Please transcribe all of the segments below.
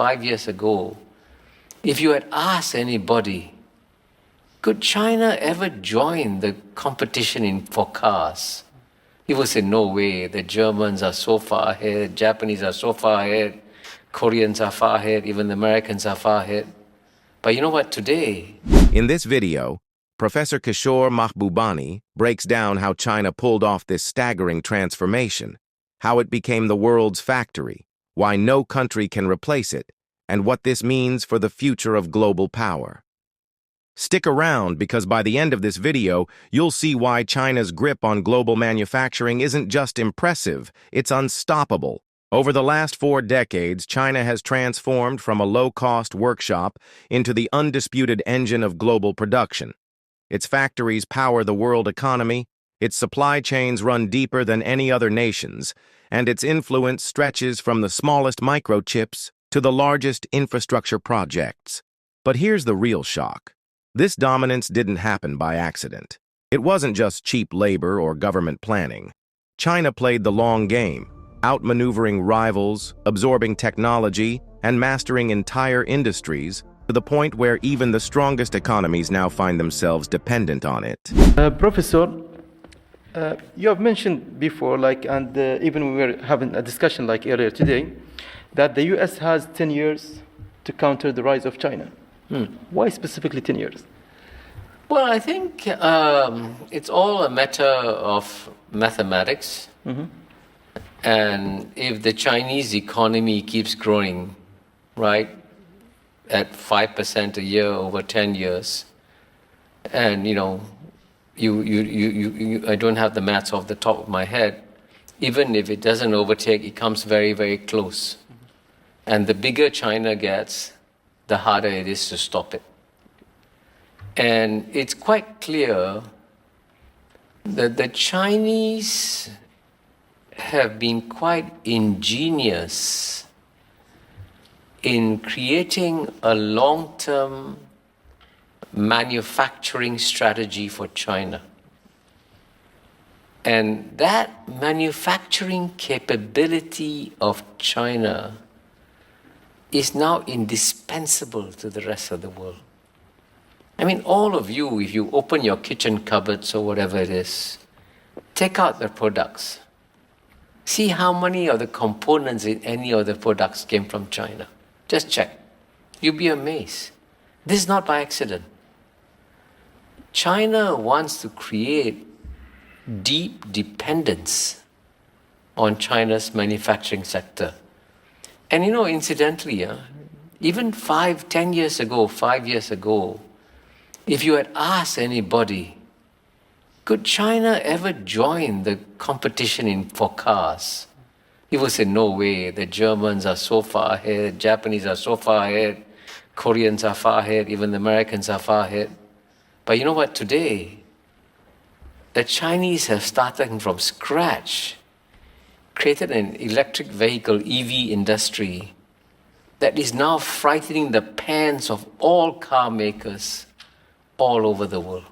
5 years ago, if you had asked anybody, could China ever join the competition for cars? He would say, no way, the Germans are so far ahead, Japanese are so far ahead, Koreans are far ahead, even the Americans are far ahead. But you know what, today... In this video, Professor Kishore Mahbubani breaks down how China pulled off this staggering transformation, how it became the world's factory, why no country can replace it, and what this means for the future of global power. Stick around because by the end of this video, you'll see why China's grip on global manufacturing isn't just impressive, it's unstoppable. Over the last 4 decades, China has transformed from a low-cost workshop into the undisputed engine of global production. Its factories power the world economy, its supply chains run deeper than any other nation's, and its influence stretches from the smallest microchips to the largest infrastructure projects. But here's the real shock. This dominance didn't happen by accident. It wasn't just cheap labor or government planning. China played the long game, outmaneuvering rivals, absorbing technology, and mastering entire industries to the point where even the strongest economies now find themselves dependent on it. Professor, you have mentioned before, even we were having a discussion earlier today, that the U.S. has 10 years to counter the rise of China. Why specifically 10 years? Well, I think it's all a matter of mathematics. And if the Chinese economy keeps growing, right, at 5% a year over 10 years, and I don't have the maths off the top of my head, even if it doesn't overtake, it comes very, very close. And the bigger China gets, the harder it is to stop it. And it's quite clear that the Chinese have been quite ingenious in creating a long-term manufacturing strategy for China. And that manufacturing capability of China is now indispensable to the rest of the world. I mean, all of you, if you open your kitchen cupboards or whatever it is, take out the products. See how many of the components in any of the products came from China. Just check. You'll be amazed. This is not by accident. China wants to create deep dependence on China's manufacturing sector. And incidentally, even 10 years ago, 5 years ago, if you had asked anybody, could China ever join the competition for cars? He would say, no way, the Germans are so far ahead, Japanese are so far ahead, Koreans are far ahead, even the Americans are far ahead. But you know what, today, the Chinese have started from scratch, created an electric vehicle, EV industry, that is now frightening the pants of all car makers all over the world.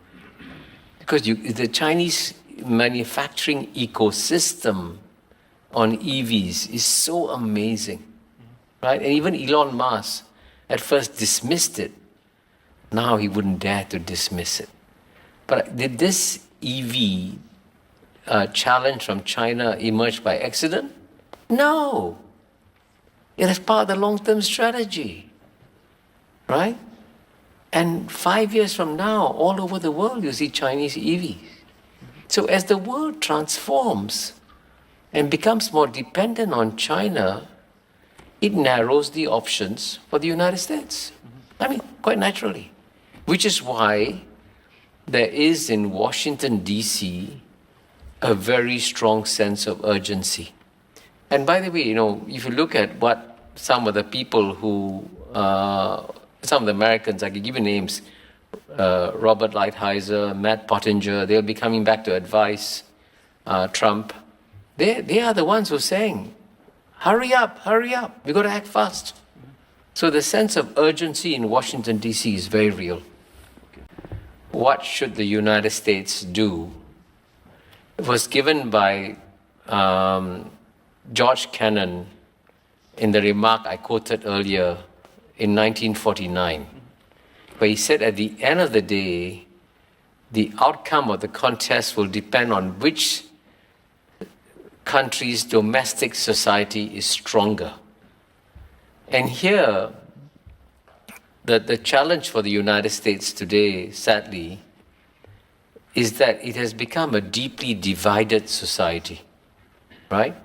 Because the Chinese manufacturing ecosystem on EVs is so amazing, right? And even Elon Musk at first dismissed it. Now he wouldn't dare to dismiss it. But did this EV challenge from China emerge by accident? No. It is part of the long-term strategy, right? And 5 years from now, all over the world, you see Chinese EVs. So as the world transforms and becomes more dependent on China, it narrows the options for the United States. I mean, quite naturally. Which is why there is in Washington, D.C., a very strong sense of urgency. And by the way, if you look at what some of the people who, some of the Americans, I can give you names, Robert Lighthizer, Matt Pottinger, they'll be coming back to advise Trump. They are the ones who are saying, hurry up, we've got to act fast. So the sense of urgency in Washington, D.C. is very real. What should the United States do? It was given by George Kennan in the remark I quoted earlier in 1949, where he said at the end of the day, the outcome of the contest will depend on which country's domestic society is stronger. And here, the challenge for the United States today, sadly, is that it has become a deeply divided society, right?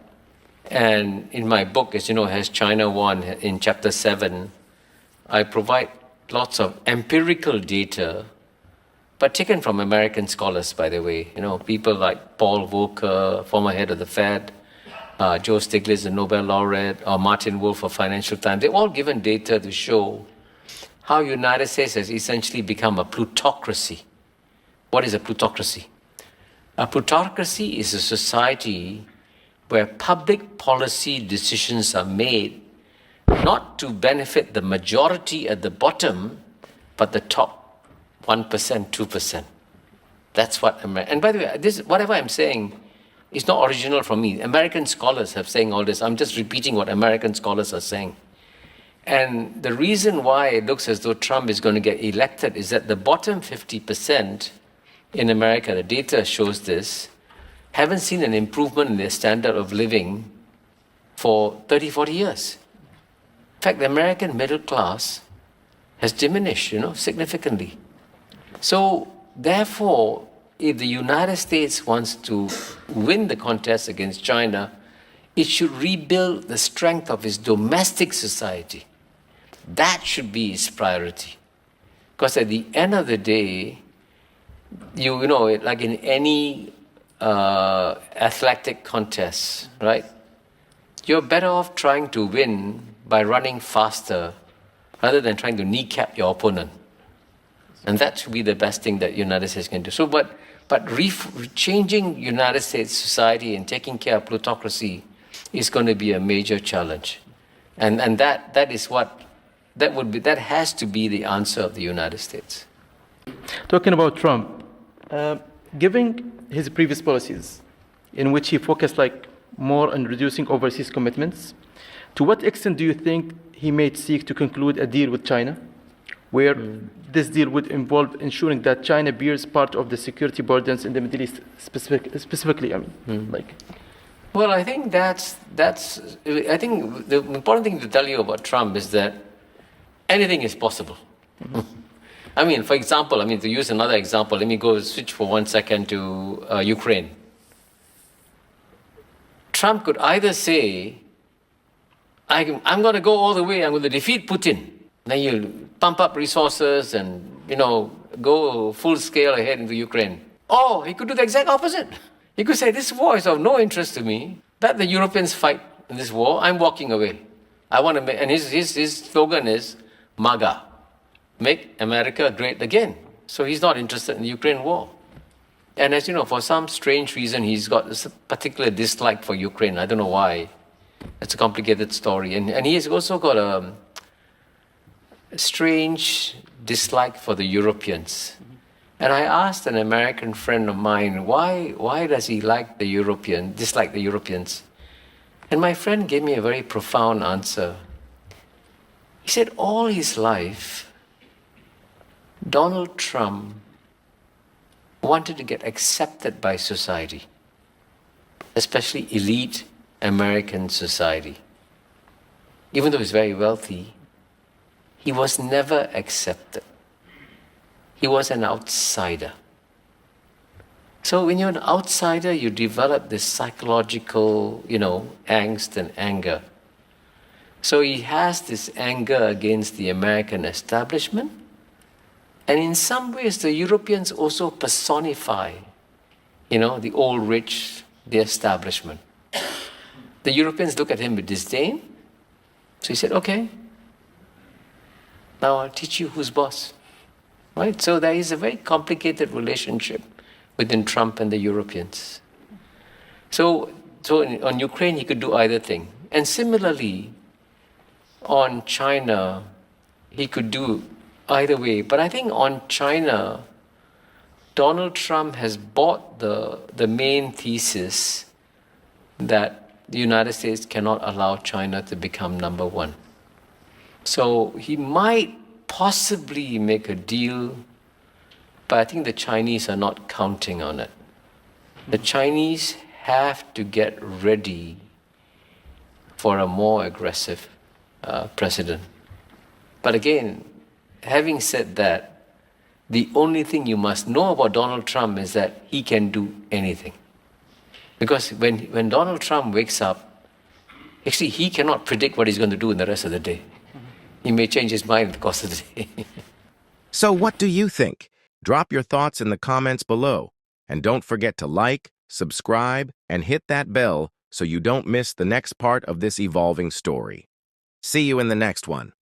And in my book, as you know, Has China Won, in chapter 7, I provide lots of empirical data, but taken from American scholars, by the way. You know, people like Paul Volcker, former head of the Fed, Joe Stiglitz, the Nobel laureate, or Martin Wolf of Financial Times. They've all given data to show how United States has essentially become a plutocracy. What is a plutocracy? A plutocracy is a society where public policy decisions are made not to benefit the majority at the bottom, but the top 1%, 2%. That's what and by the way, this whatever I'm saying is not original from me. American scholars have saying all this. I'm just repeating what American scholars are saying. And the reason why it looks as though Trump is going to get elected is that the bottom 50% in America, the data shows this, haven't seen an improvement in their standard of living for 30, 40 years. In fact, the American middle class has diminished, significantly. So, therefore, if the United States wants to win the contest against China, it should rebuild the strength of its domestic society. That should be its priority. Because at the end of the day, you know, like in any athletic contest, right? You're better off trying to win by running faster rather than trying to kneecap your opponent. And that should be the best thing that United States can do. So, but changing United States society and taking care of plutocracy is going to be a major challenge. And that has to be the answer of the United States. Talking about Trump, given his previous policies, in which he focused more on reducing overseas commitments, to what extent do you think he may seek to conclude a deal with China, where this deal would involve ensuring that China bears part of the security burdens in the Middle East, specifically? Well, I think I think the important thing to tell you about Trump is that anything is possible. I mean, for example, to use another example, let me go switch for 1 second to Ukraine. Trump could either say, I'm going to go all the way, I'm going to defeat Putin. Then you pump up resources and, go full scale ahead into Ukraine. Or he could do the exact opposite. He could say, this war is of no interest to me. Let the Europeans fight in this war. I'm walking away. I want to make, and his slogan is MAGA, make America great again. So he's not interested in the Ukraine war. And as you know, for some strange reason, he's got this particular dislike for Ukraine. I don't know why. It's a complicated story. And he has also got a strange dislike for the Europeans. And I asked an American friend of mine, why does he dislike the Europeans? And my friend gave me a very profound answer. He said all his life, Donald Trump wanted to get accepted by society, especially elite American society. Even though he's very wealthy, he was never accepted. He was an outsider. So when you're an outsider, you develop this psychological, angst and anger. So he has this anger against the American establishment. And in some ways, the Europeans also personify, the old rich, the establishment. The Europeans look at him with disdain. So he said, okay, now I'll teach you who's boss. Right? So there is a very complicated relationship within Trump and the Europeans. So on Ukraine, he could do either thing. And similarly, on China, he could do either way. But I think on China, Donald Trump has bought the main thesis that the United States cannot allow China to become number one. So he might possibly make a deal, but I think the Chinese are not counting on it. The Chinese have to get ready for a more aggressive president. But again, having said that, the only thing you must know about Donald Trump is that he can do anything. Because when Donald Trump wakes up, actually he cannot predict what he's going to do in the rest of the day. He may change his mind in the course of the day. So what do you think? Drop your thoughts in the comments below. And don't forget to like, subscribe, and hit that bell so you don't miss the next part of this evolving story. See you in the next one.